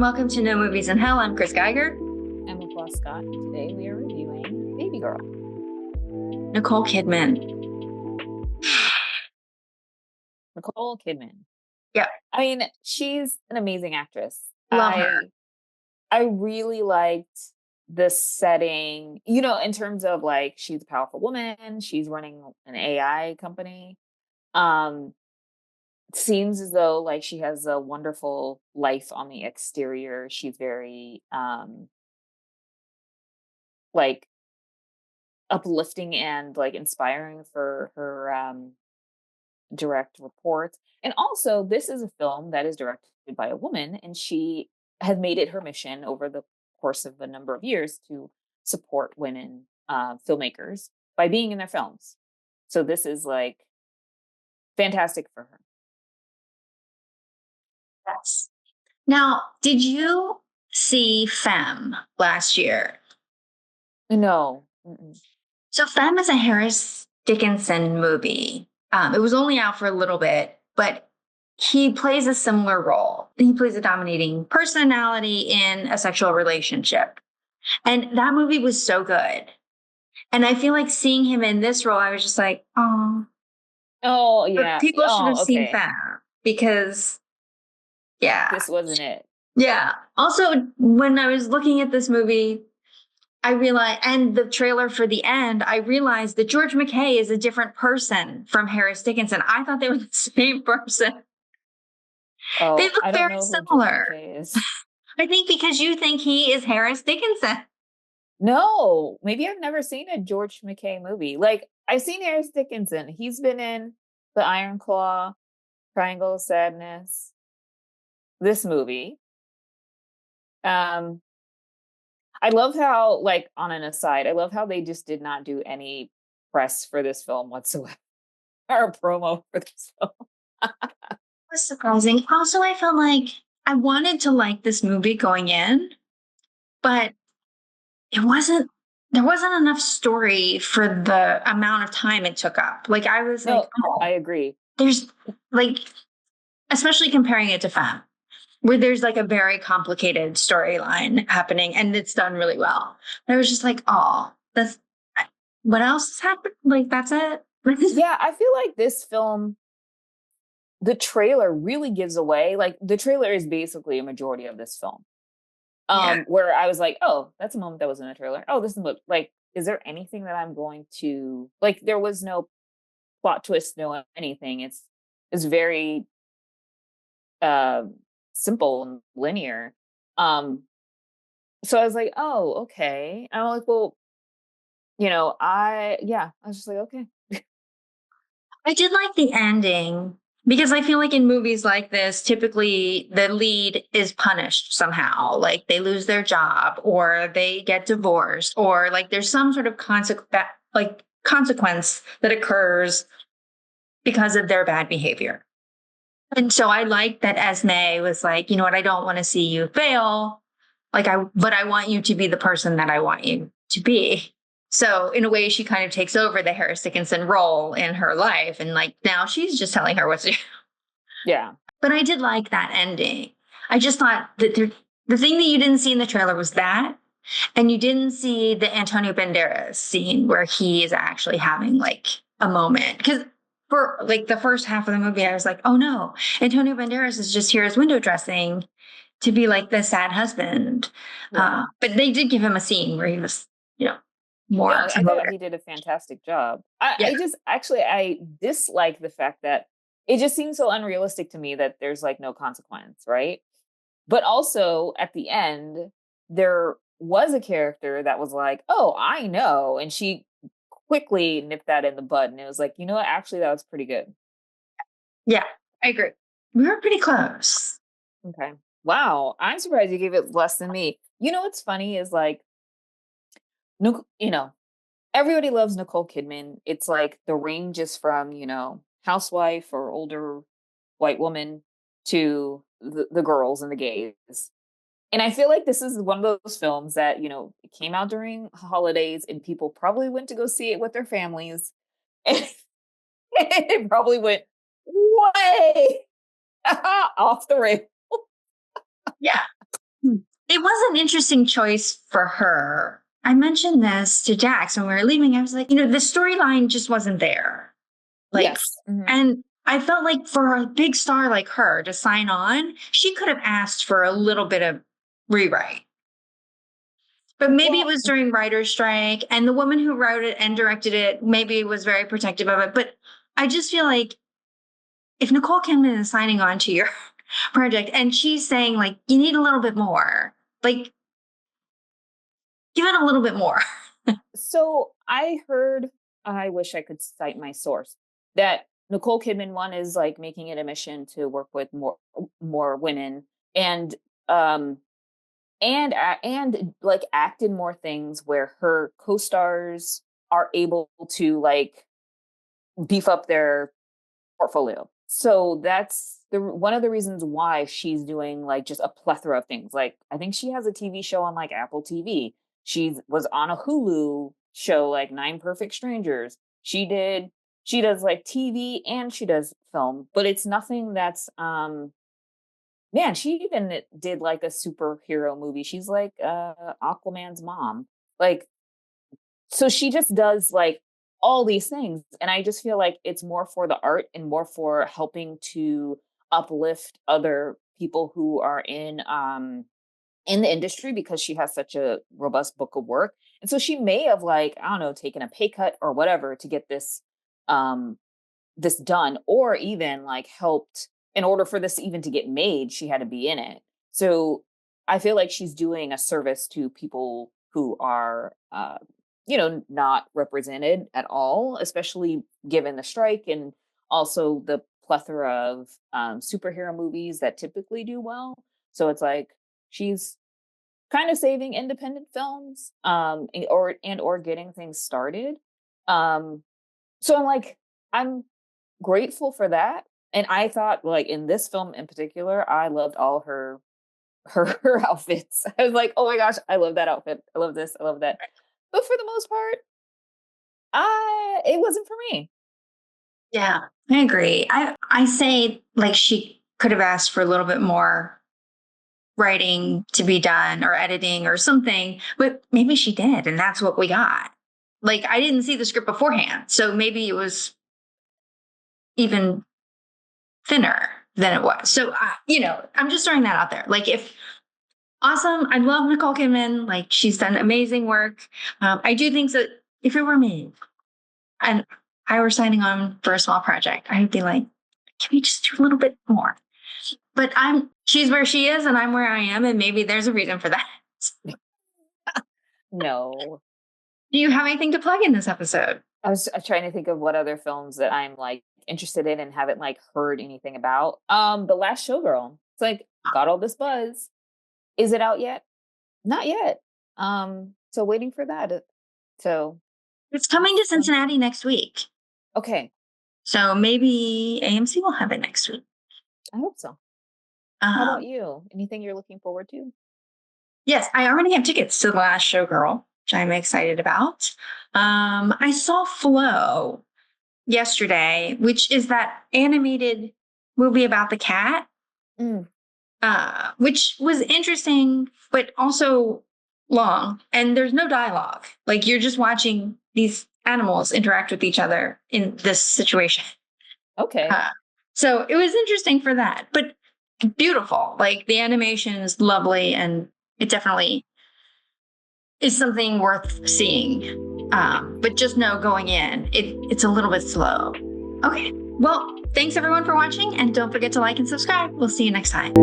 welcome to No Movies in Hell. I'm Chris Geiger. I'm Nicole Scott. Today we are reviewing Babygirl. Nicole Kidman. Nicole Kidman. Yeah. I mean, she's an amazing actress. Love her. I really liked the setting, in terms of like, she's a powerful woman. She's running an AI company. Seems as though like she has a wonderful life on the exterior. She's very like uplifting and like inspiring for her direct reports. And also, this is a film that is directed by a woman, and she has made it her mission over the course of a number of years to support women filmmakers by being in their films. So this is like fantastic for her. Yes. Now, did you see Femme last year? No. Mm-mm. So Femme is a Harris Dickinson movie. It was only out for a little bit, but he plays a similar role. He plays a dominating personality in a sexual relationship. And that movie was so good. And I feel like seeing him in this role, I was just like, oh. Oh, But yeah. people should have Oh, seen okay. Femme because, yeah. This wasn't it. Yeah. Also, when I was looking at this movie, I realized, and the trailer for the end, I realized that George McKay is a different person from Harris Dickinson. I thought they were the same person. They Oh, look I don't very know who George similar. McKay is. I think because you think he is Harris Dickinson. No, maybe I've never seen a George McKay movie. Like, I've seen Harris Dickinson. He's been in The Iron Claw, Triangle of Sadness, this movie. Um, I love how, like, on an aside, I love how they just did not do any press for this film whatsoever, or a promo for this film. It was surprising. Also, I felt like I wanted to like this movie going in, but there wasn't enough story for the amount of time it took up. Like, I was like, No, oh, I agree. there's like, especially comparing it to Femme, where there's like a very complicated storyline happening and it's done really well. But I was just like, oh, that's what else has happened? Like, that's it. Yeah, I feel like this film, the trailer really gives away, like, the trailer is basically a majority of this film. Yeah. Where I was like, oh, that's a moment that was in the trailer. Oh, this is like, is there anything that I'm going to like? There was no plot twist, no anything. It's very uh simple and linear. Um, so I was like, oh, okay. And I'm like, well, I was just like, okay. I did like the ending because I feel like in movies like this, typically the lead is punished somehow. Like they lose their job or they get divorced or like there's some sort of consequence that occurs because of their bad behavior. And so I like that Esme was like, you know what, I don't want to see you fail. But I want you to be the person that I want you to be. So in a way, she kind of takes over the Harris Dickinson role in her life. And like now she's just telling her what to do. Yeah. But I did like that ending. I just thought that the thing that you didn't see in the trailer was that. And you didn't see the Antonio Banderas scene where he is actually having like a moment. Because for like the first half of the movie, I was like, oh no, Antonio Banderas is just here as window dressing to be like the sad husband. Yeah. But they did give him a scene where he was, No, more I thought familiar. he did a fantastic job. Yeah. I just actually I dislike the fact that it just seems so unrealistic to me that there's like no consequence, right? But also at the end, there was a character that was like, oh, I know. And she quickly nipped that in the bud. And it was like, you know what? Actually, that was pretty good. Yeah, I agree. We were pretty close. Okay. Wow. I'm surprised you gave it less than me. You know what's funny is like, you know, everybody loves Nicole Kidman. It's like the range is from, housewife or older white woman to the girls and the gays. And I feel like this is one of those films that, it came out during holidays and people probably went to go see it with their families. And it probably went way off the rail. Yeah. It was an interesting choice for her. I mentioned this to Jax when we were leaving. I was like, the storyline just wasn't there. Like, Yes. Mhm. and I felt like for a big star like her to sign on, she could have asked for a little bit of rewrite. But maybe it Well, was during writer's strike, and the woman who wrote it and directed it maybe was very protective of it. But I just feel like if Nicole Kidman is signing on to your project and she's saying, like, you need a little bit more, like, give it a little bit more. so I heard, I wish I could cite my source, that Nicole Kidman one is like making it a mission to work with more women and um and like act in more things where her co-stars are able to like beef up their portfolio. So that's one of the reasons why she's doing like just a plethora of things. Like I think she has a TV show on like Apple TV. She was on a Hulu show like Nine Perfect Strangers. She does like TV and she does film, but it's nothing that's man, she even did like a superhero movie. She's like Aquaman's mom. Like so she just does like all these things and I just feel like it's more for the art and more for helping to uplift other people who are in the industry because she has such a robust book of work. And so she may have like I don't know taken a pay cut or whatever to get um this done or even like helped in order for this even to get made she had to be in it. So I feel like she's doing a service to people who are not represented at all, especially given the strike and also the plethora of superhero movies that typically do well. So it's like she's kind of saving independent films or getting things started. So I'm grateful for that. And I thought like in this film in particular, I loved all her outfits. I was like, oh my gosh, I love that outfit. I love this. I love that. But for the most part, it wasn't for me. Yeah, I agree. I say like she could have asked for a little bit more writing to be done or editing or something, but maybe she did, and that's what we got. Like I didn't see the script beforehand, so maybe it was even thinner than it was. So I'm just throwing that out there. Like if awesome, I love Nicole Kidman. Like she's done amazing work. I do think that if it were me and I were signing on for a small project, I would be like, can we just do a little bit more? But she's where she is and I'm where I am. And maybe there's a reason for that. No. Do you have anything to plug in this episode? I was trying to think of what other films that I'm like interested in and haven't like heard anything about. The Last Showgirl. It's like got all this buzz. Is it out yet? Not yet. So waiting for that. So It's coming to Cincinnati next week. okay. So maybe AMC will have it next week. I hope so. How about you? Anything you're looking forward to? Yes, I already have tickets to The Last Showgirl, which I'm excited about. I saw Flow yesterday, which is that animated movie about the cat, which was interesting, but also long. And there's no dialogue. Like you're just watching these animals interact with each other in this situation. Okay. So it was interesting for that, but beautiful. Like the animation is lovely and it definitely is something worth seeing. But just know going in, it's a little bit slow. Okay. Well, thanks everyone for watching and don't forget to like and subscribe. We'll see you next time.